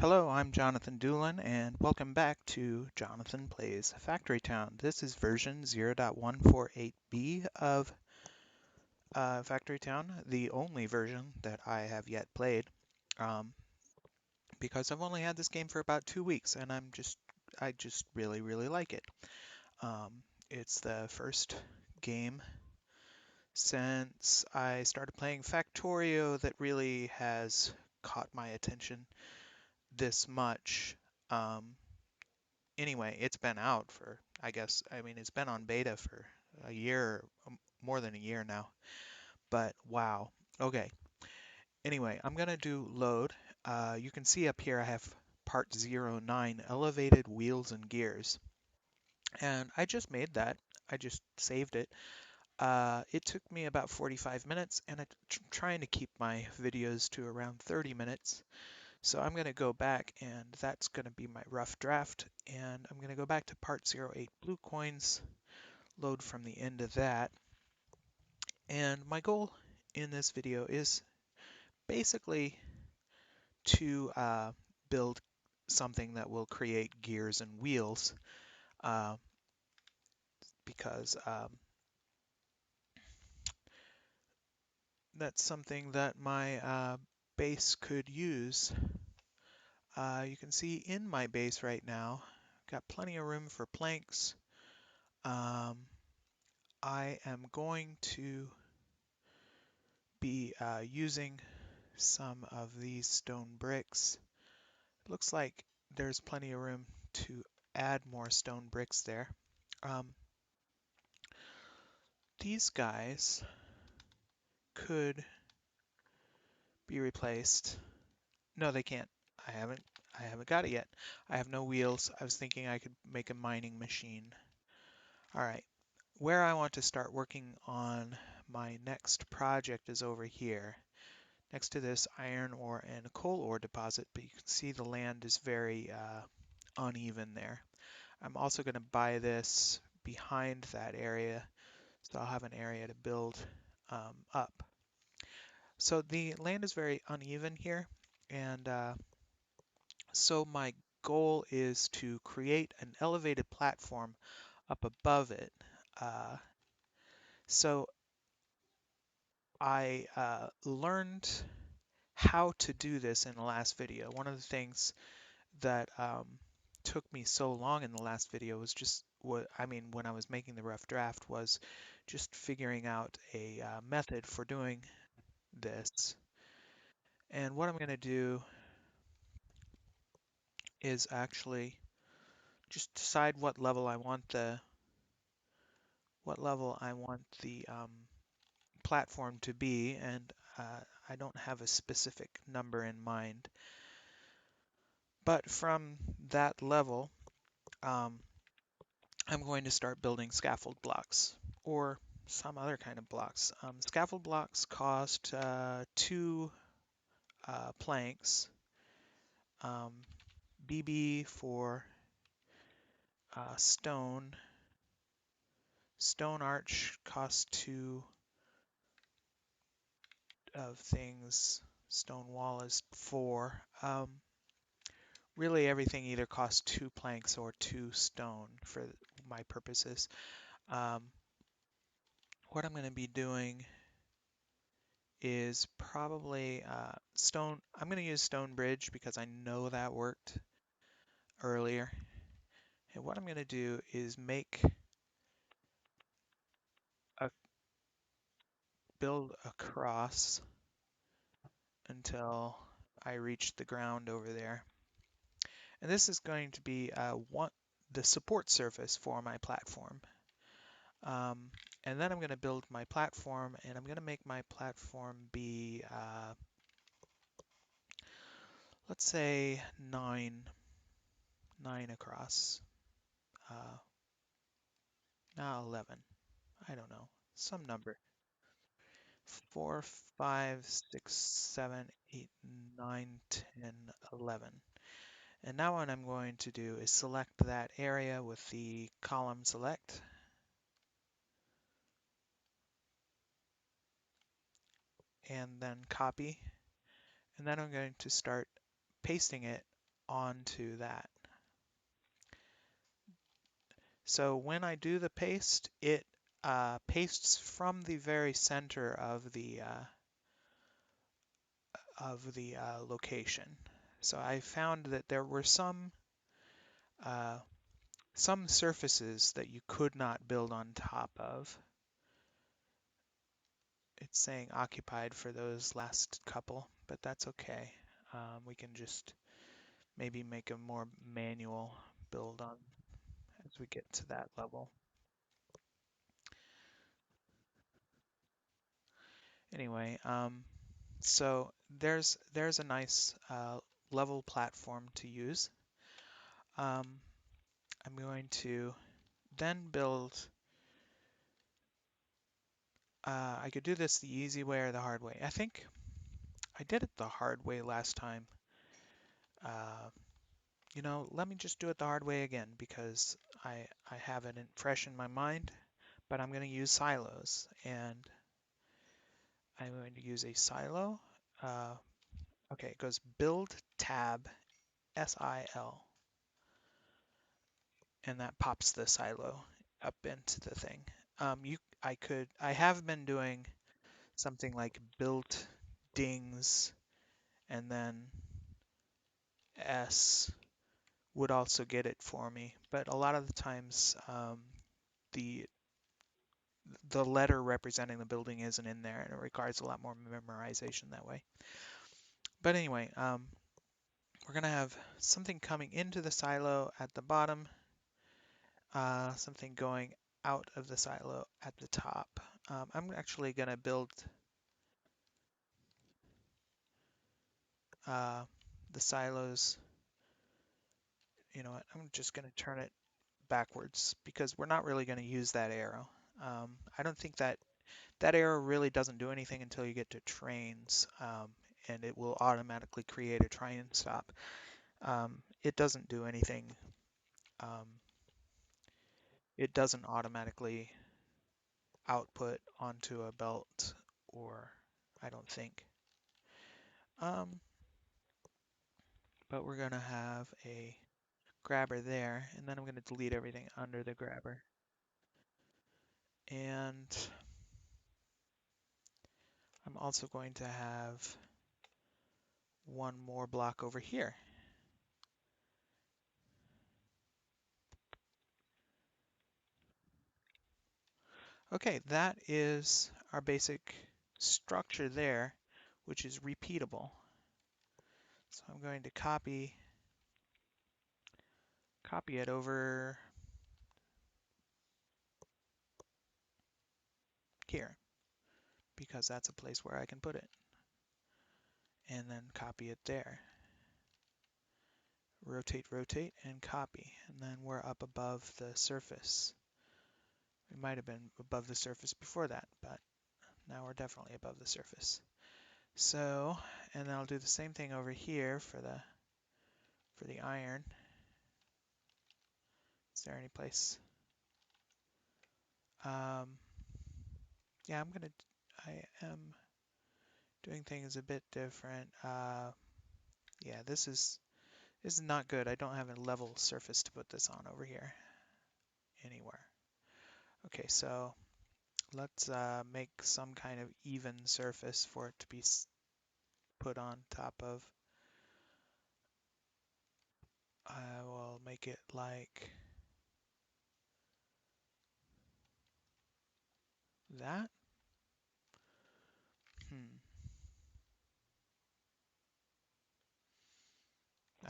Hello, I'm Jonathan Doolin, and welcome back to Jonathan Plays Factory Town. This is version 0.148b of Factory Town, the only version that I have yet played, um, because I've only had this game for about 2 weeks, and I just really, really like it. It's the first game since I started playing Factorio that really has caught my attention this much. Um, anyway, it's been out for, it's been on beta for a year, more than a year now. But wow. Okay. Anyway, I'm going to do load. You can see up here I have part 09, elevated wheels and gears. And I just made that. I just saved it. It took me about 45 minutes, and I'm trying to keep my videos to around 30 minutes. So I'm going to go back, and that's going to be my rough draft. And I'm going to go back to part 08 blue coins, load from the end of that. And my goal in this video is basically to build something that will create gears and wheels, uh, because that's something that my base could use. You can see in my base right now, got plenty of room for planks. I am going to be using some of these stone bricks. It looks like there's plenty of room to add more stone bricks there. Um, these guys could be replaced. No, they can't. I haven't I haven't got it yet. I have no wheels. I was thinking I could make a mining machine. All right. Where I want to start working on my next project is over here, next to this iron ore and coal ore deposit, but you can see the land is very uneven there. I'm also going to buy this behind that area, so I'll have an area to build up. So the land is very uneven here, and so my goal is to create an elevated platform up above it. Uh, so I learned how to do this in the last video. One of the things that took me so long in the last video was just when I was making the rough draft, was just figuring out a method for doing this. And what I'm going to do is actually just decide what level I want the platform to be, and I don't have a specific number in mind. But from that level, um, I'm going to start building scaffold blocks or some other kind of blocks. Scaffold blocks cost 2 planks. Um, BB for stone. Stone arch costs 2 of things. Stone wall is 4. Really, everything either costs 2 planks or 2 stone for my purposes. Um, what I'm going to be doing is probably stone. I'm going to use stone bridge because I know that worked earlier. And what I'm going to do is build across until I reach the ground over there. And this is going to be the support surface for my platform. And then I'm going to build my platform, and I'm going to make my platform be, let's say, 9 across. Now 11. I don't know, some number. 4, 5, 6, 7, 8, 9, 10, 11. And now what I'm going to do is select that area with the column select. And then copy. And then I'm going to start pasting it onto that. So when I do the paste, it pastes from the very center of the location. So I found that there were uh, some surfaces that you could not build on top of. It's saying occupied for those last couple, but that's okay. We can just maybe make a more manual build on as we get to that level. Anyway, so there's a nice level platform to use. I'm going to then build. I could do this the easy way or the hard way. I think I did it the hard way last time. Uh, let me just do it the hard way again because I have it fresh in my mind, but I'm going to use silos, and I'm going to use a silo. Uh, okay, it goes build tab SIL, and that pops the silo up into the thing. I have been doing something like built dings, and then S would also get it for me, but a lot of the times the the letter representing the building isn't in there, and it requires a lot more memorization that way. But anyway, we're going to have something coming into the silo at the bottom, something going out of the silo at the top. I'm actually going to build the silos. You know what? I'm just going to turn it backwards because we're not really going to use that arrow. I don't think that arrow really doesn't do anything until you get to trains, and it will automatically create a train stop. It doesn't do anything. Um, it doesn't automatically output onto a belt, or I don't think. Um, but we're going to have a grabber there, and then I'm going to delete everything under the grabber. And I'm also going to have one more block over here. Okay, that is our basic structure there, which is repeatable. So I'm going to copy it over here because that's a place where I can put it. And then copy it there. Rotate, rotate, and copy. And then we're up above the surface. We might have been above the surface before that, but now we're definitely above the surface. So, and then I'll do the same thing over here for the iron. Is there any place? Yeah, I am doing things a bit different. Yeah, this is not good. I don't have a level surface to put this on over here anywhere. Okay, so let's make some kind of even surface for it to be put on top of. I will make it like that.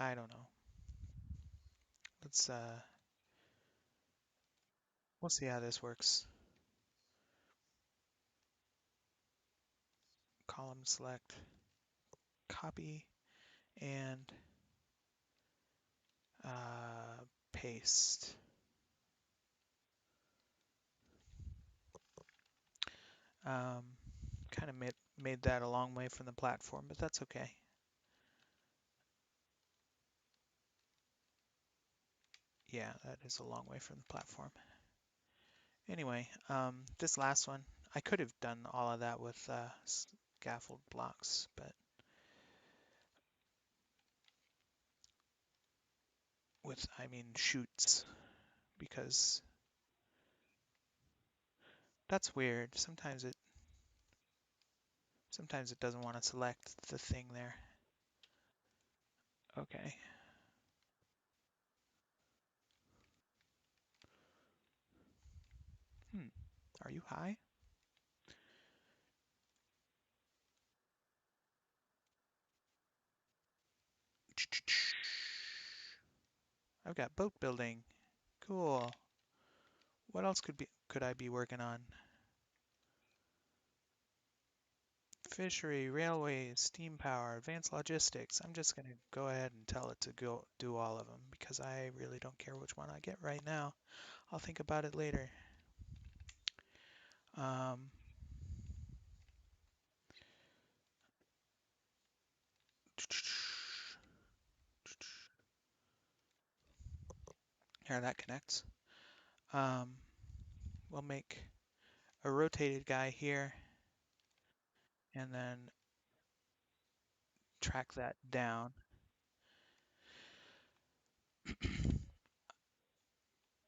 I don't know. Let's we'll see how this works. Column select, copy, and paste. Um, kind of made that a long way from the platform, but that's okay. Yeah, that is a long way from the platform. Anyway, this last one, I could have done all of that with scaffold blocks, but I mean chutes, because that's weird. Sometimes it doesn't want to select the thing there. Okay. Are you high? I've got boat building. Cool. What else could I be working on? Fishery, railways, steam power, advanced logistics. I'm just gonna go ahead and tell it to go do all of them because I really don't care which one I get right now. I'll think about it later. Um, Here, that connects. Um, we'll make a rotated guy here and then track that down.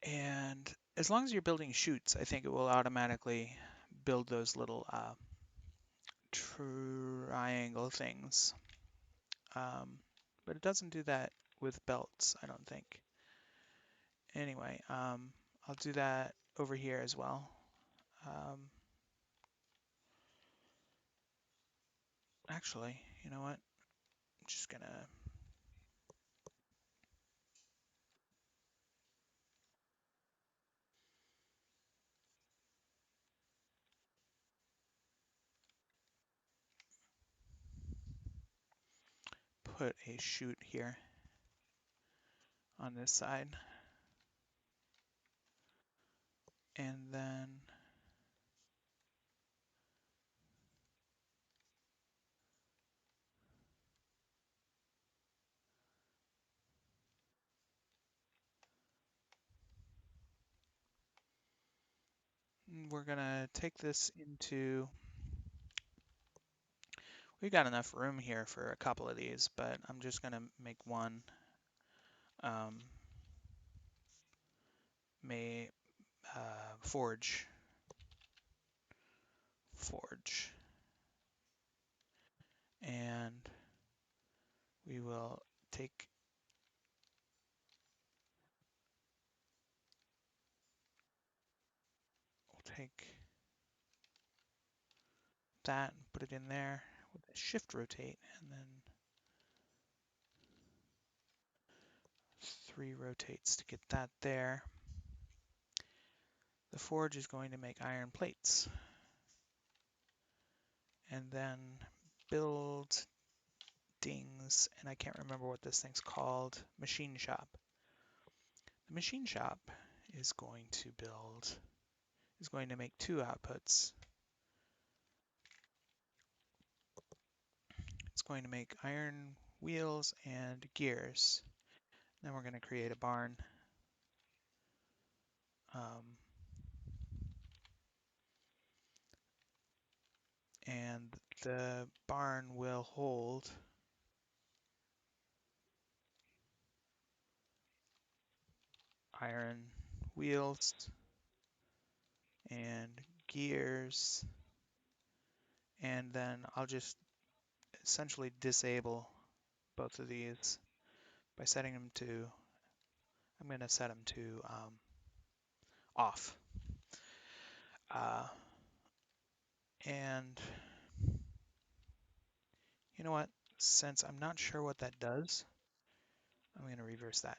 And as long as you're building chutes, I think it will automatically build those little triangle things. But it doesn't do that with belts, I don't think. Anyway, I'll do that over here as well. Actually, you know what? I'm just gonna put a chute here on this side. And then we're gonna take this into, we've got enough room here for a couple of these, but I'm just gonna make one um, may forge, and we will take that and put it in there with a shift rotate, and then 3 rotates to get that there. The forge is going to make iron plates, and then build dings, and I can't remember what this thing's called, machine shop. The machine shop is going to make 2 outputs. It's going to make iron wheels and gears. Then we're going to create a barn. And the barn will hold iron wheels and gears, and then I'll just essentially disable both of these by setting them to, I'm going to set them to off. And you know what? Since I'm not sure what that does, I'm going to reverse that.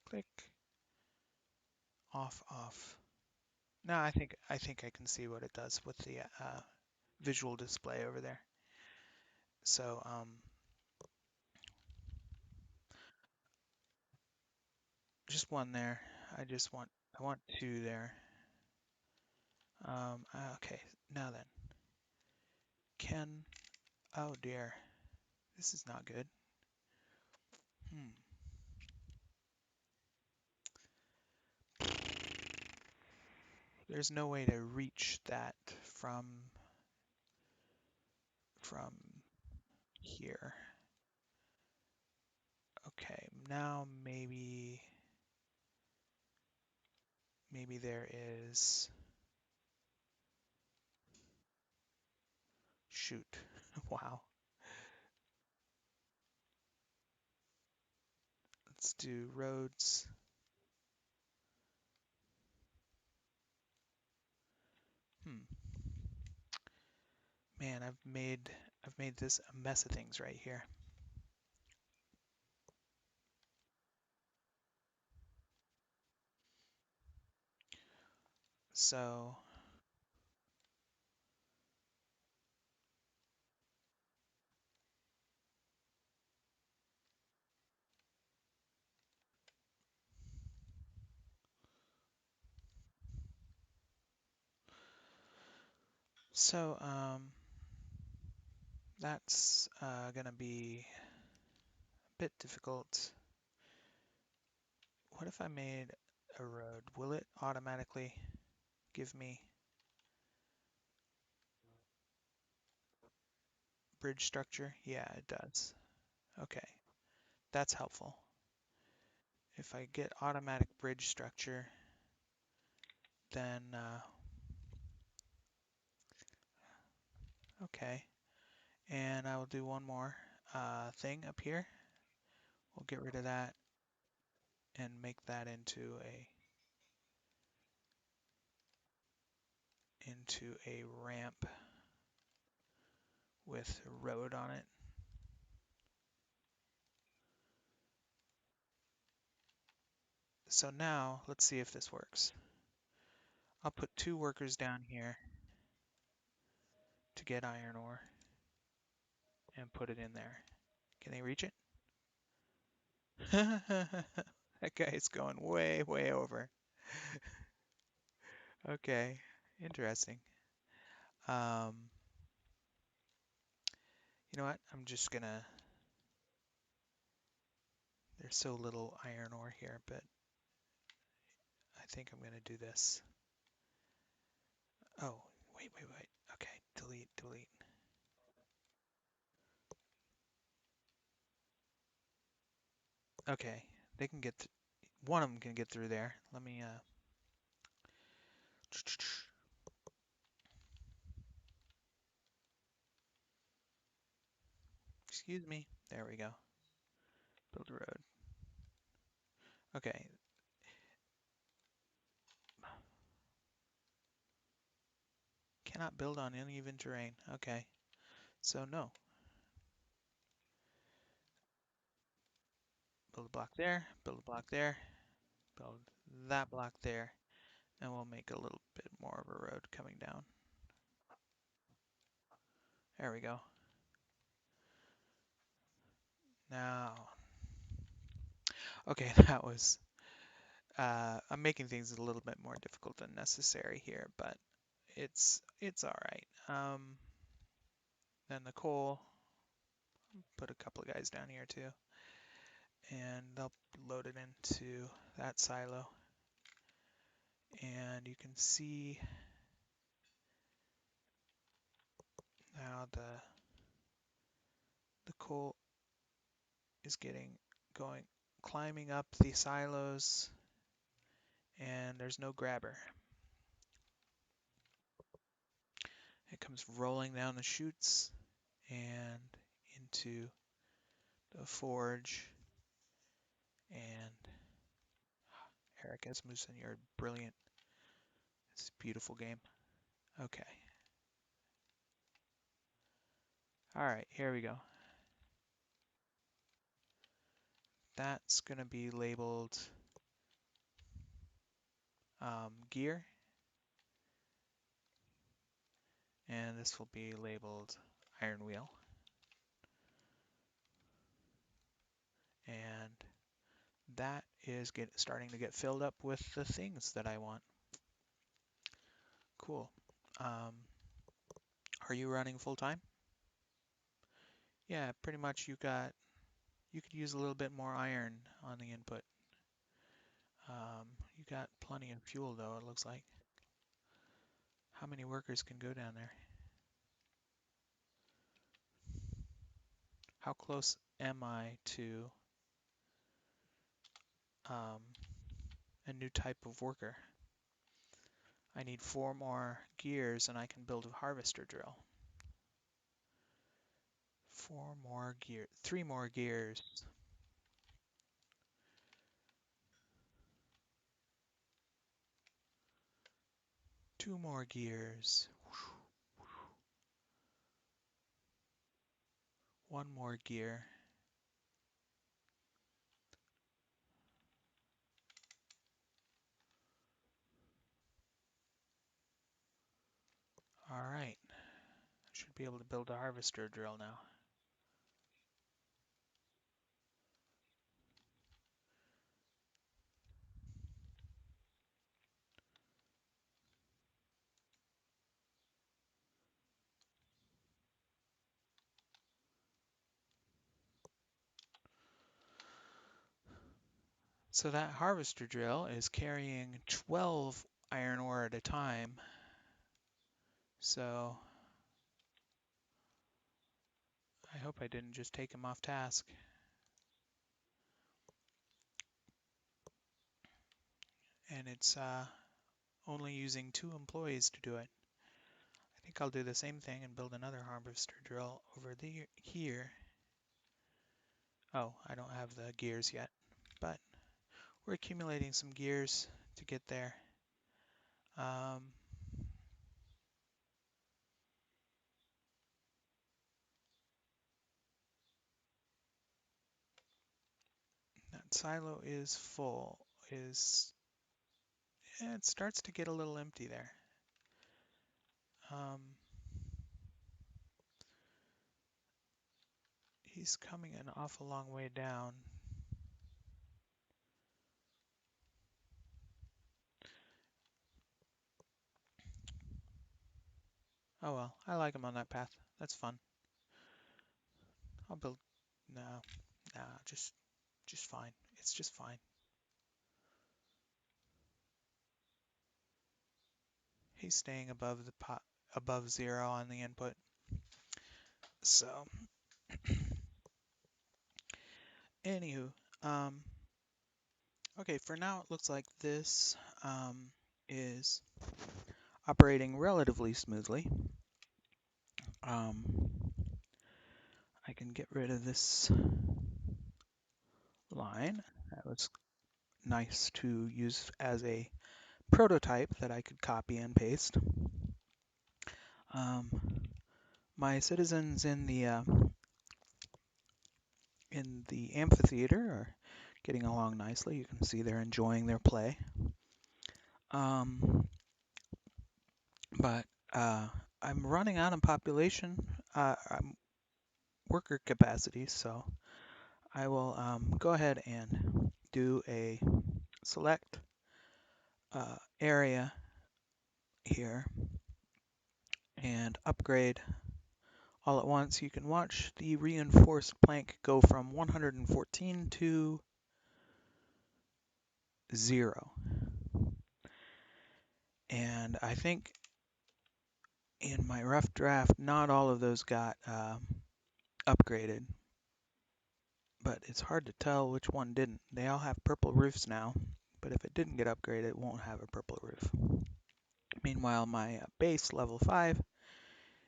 Click, off, off. Now I think I can see what it does with the visual display over there. So just one there. I want 2 there. Okay, now then, can, oh dear, this is not good. There's no way to reach that from here. Okay, Now maybe there is, shoot, wow. Let's do roads. Hmm. Man, I've made this a mess of things right here. So so that's gonna be a bit difficult. What if I made a road? Will it automatically give me bridge structure? Yeah, it does. Okay, that's helpful. If I get automatic bridge structure, then okay. And I will do one more thing up here. We'll get rid of that and make that into a ramp with a road on it. So now let's see if this works. I'll put 2 workers down here to get iron ore and put it in there. Can they reach it? That guy's going way, way over. Okay, interesting. Um, you know what? There's so little iron ore here, but I think I'm gonna do this. Oh, wait. Okay, delete. Okay, they can get, one of them can get through there. Let me, excuse me. There we go. Build a road. Okay, cannot build on uneven terrain. Okay, so no. Build a block there, build a block there, build that block there, and we'll make a little bit more of a road coming down. There we go. Now, okay, that was, I'm making things a little bit more difficult than necessary here, but it's all right. Then the coal, put a couple of guys down here too, and they'll load it into that silo. And you can see now the coal is going, climbing up the silos, and there's no grabber. It comes rolling down the chutes and into the forge. And Eric Asmussen, you're brilliant. It's a beautiful game. Okay. All right, here we go. That's going to be labeled gear. And this will be labeled iron wheel. And that is starting to get filled up with the things that I want. Cool. Are you running full time? Yeah, pretty much you could use a little bit more iron on the input. You got plenty of fuel though, it looks like. How many workers can go down there? How close am I to a new type of worker. I need 4 more gears and I can build a harvester drill. 4 more gears, 3 more gears. 2 more gears. 1 more gear. All right. I should be able to build a harvester drill now. So that harvester drill is carrying 12 iron ore at a time. So I hope I didn't just take him off task. And it's only using 2 employees to do it. I think I'll do the same thing and build another harvester drill over here. Oh, I don't have the gears yet, but we're accumulating some gears to get there. That silo is full. It starts to get a little empty there. He's coming an awful long way down. Oh well, I like him on that path. That's fun. I'll build. No, just fine. It's just fine. He's staying above the above 0 on the input. So, anywho, okay, for now it looks like this is operating relatively smoothly. I can get rid of this line. That was nice to use as a prototype that I could copy and paste. My citizens in the amphitheater are getting along nicely. You can see they're enjoying their play. But I'm running out of population, worker capacity, so I will go ahead and do a select area here and upgrade all at once. You can watch the reinforced plank go from 114 to 0. And I think in my rough draft, not all of those got upgraded, but it's hard to tell which one didn't. They all have purple roofs now, but if it didn't get upgraded, it won't have a purple roof. Meanwhile, my base level 5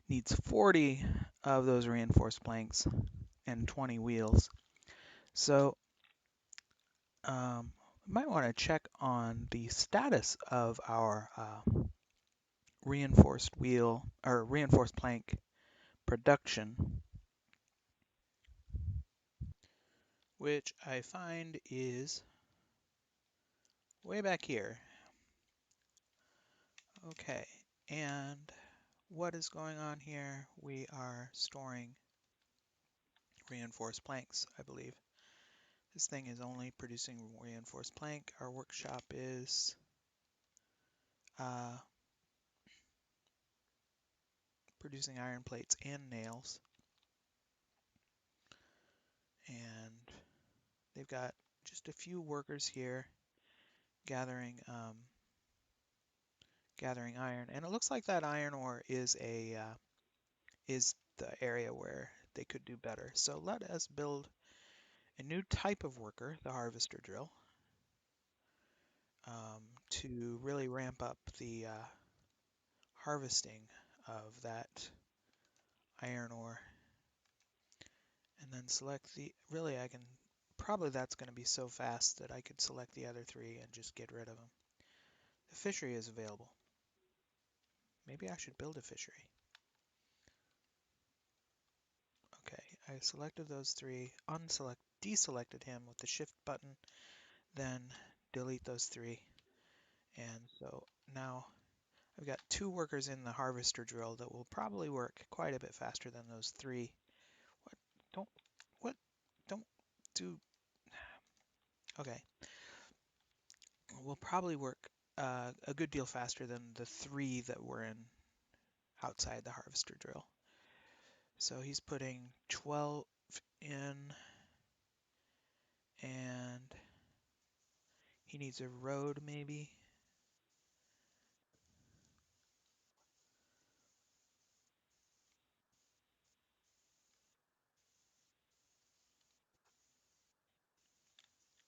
needs 40 of those reinforced planks and 20 wheels. So might want to check on the status of our reinforced wheel or reinforced plank production, which I find is way back here. Okay, and what is going on here? We are storing reinforced planks, I believe. This thing is only producing reinforced plank. Our workshop is producing iron plates and nails. And they've got just a few workers here gathering iron. And it looks like that iron ore is the area where they could do better. So let us build a new type of worker, the harvester drill. to really ramp up the harvesting of that iron ore. And then select the, really I can, probably that's going to be so fast that I could select the other three and just get rid of them. The fishery is available. Maybe I should build a fishery. Okay, I selected those three, deselected him with the shift button, then delete those three. And so now I've got 2 workers in the harvester drill that will probably work quite a bit faster than those 3. What? Don't, what? Don't do, okay. Will probably work a good deal faster than the 3 that were in outside the harvester drill. So he's putting 12 in, and he needs a road maybe.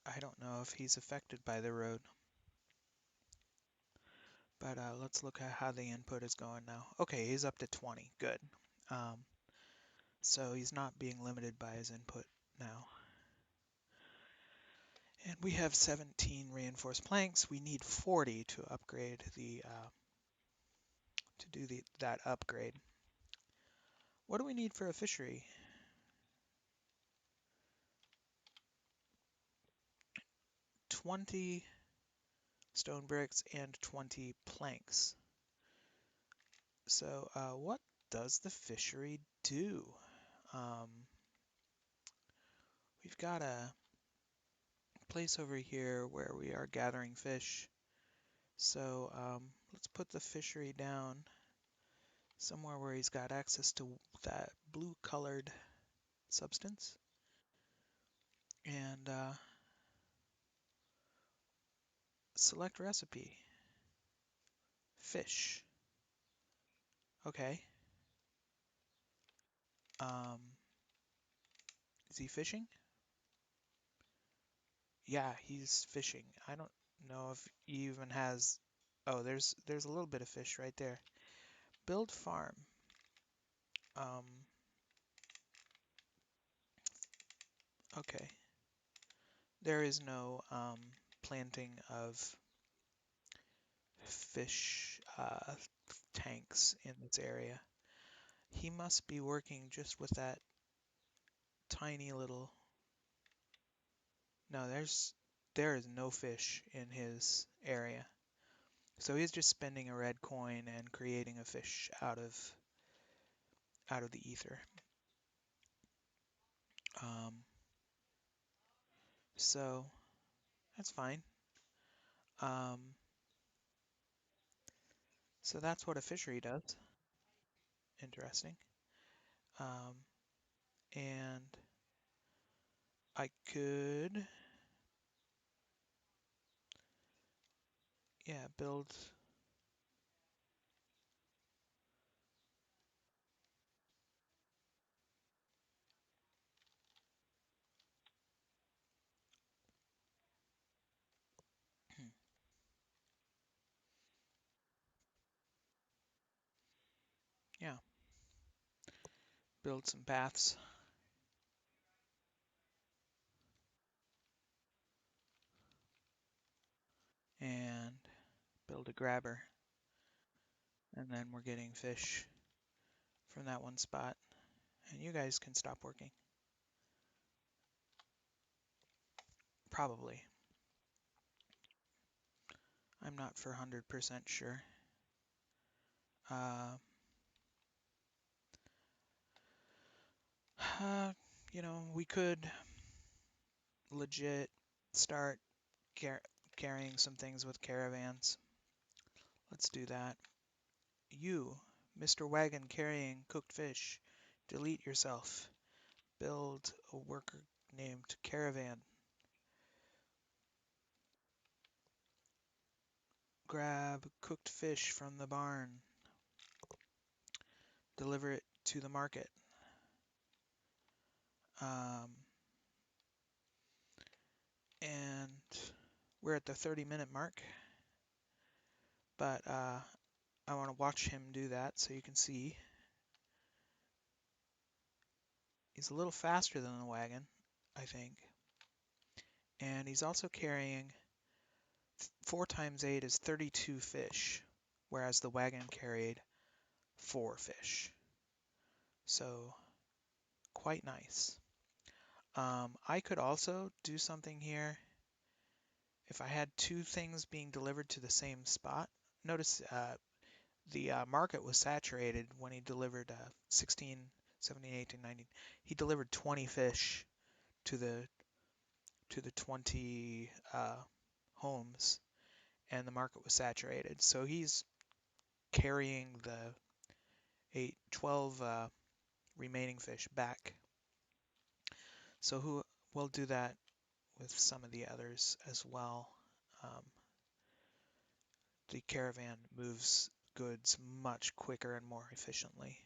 I don't know if he's affected by the road, but let's look at how the input is going now. Okay, he's up to 20, good. So he's not being limited by his input now. And we have 17 reinforced planks. We need 40 to upgrade the to do that upgrade. What do we need for a fishery? 20 stone bricks and 20 planks. So what does the fishery do? We've got a place over here where we are gathering fish. So let's put the fishery down somewhere where he's got access to that blue colored substance. And select recipe. Fish. Okay. Is he fishing? Yeah, he's fishing. I don't know if he even has... Oh, there's a little bit of fish right there. Build farm. Okay. There is no planting of fish tanks in this area. He must be working just with that tiny little... No, there is no fish in his area. So he's just spending a red coin and creating a fish out of the ether. So that's fine. So that's what a fishery does. Interesting. And I could, yeah, build. Yeah, build some paths and build a grabber. And then we're getting fish from that one spot. And you guys can stop working. Probably. I'm not for 100% sure. You know, we could legit start carrying some things with caravans. Let's do that. You, Mr. Wagon carrying cooked fish, delete yourself. Build a worker named Caravan. Grab cooked fish from the barn. Deliver it to the market. And We're at the 30-minute mark, but I want to watch him do that so you can see. He's a little faster than the wagon, I think. And he's also carrying 4 times 8 is 32 fish, whereas the wagon carried 4 fish. So quite nice. I could also do something here if I had 2 things being delivered to the same spot. Notice the market was saturated when he delivered 16, 17, 18, 19. He delivered 20 fish to the 20 homes, and the market was saturated. So he's carrying the 12 remaining fish back. So we'll do that with some of the others as well. The caravan moves goods much quicker and more efficiently.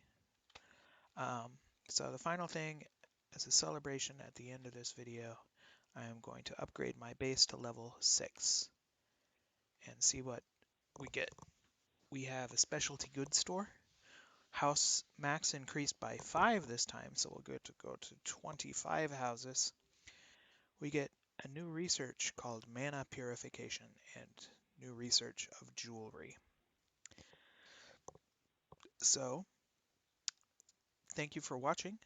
So the final thing, as a celebration at the end of this video, I am going to upgrade my base to level 6 and see what we get. We have a specialty goods store. House max increased by 5 this time, so we'll go to 25 houses. We get a new research called mana purification and new research of jewelry. So, thank you for watching.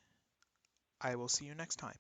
I will see you next time.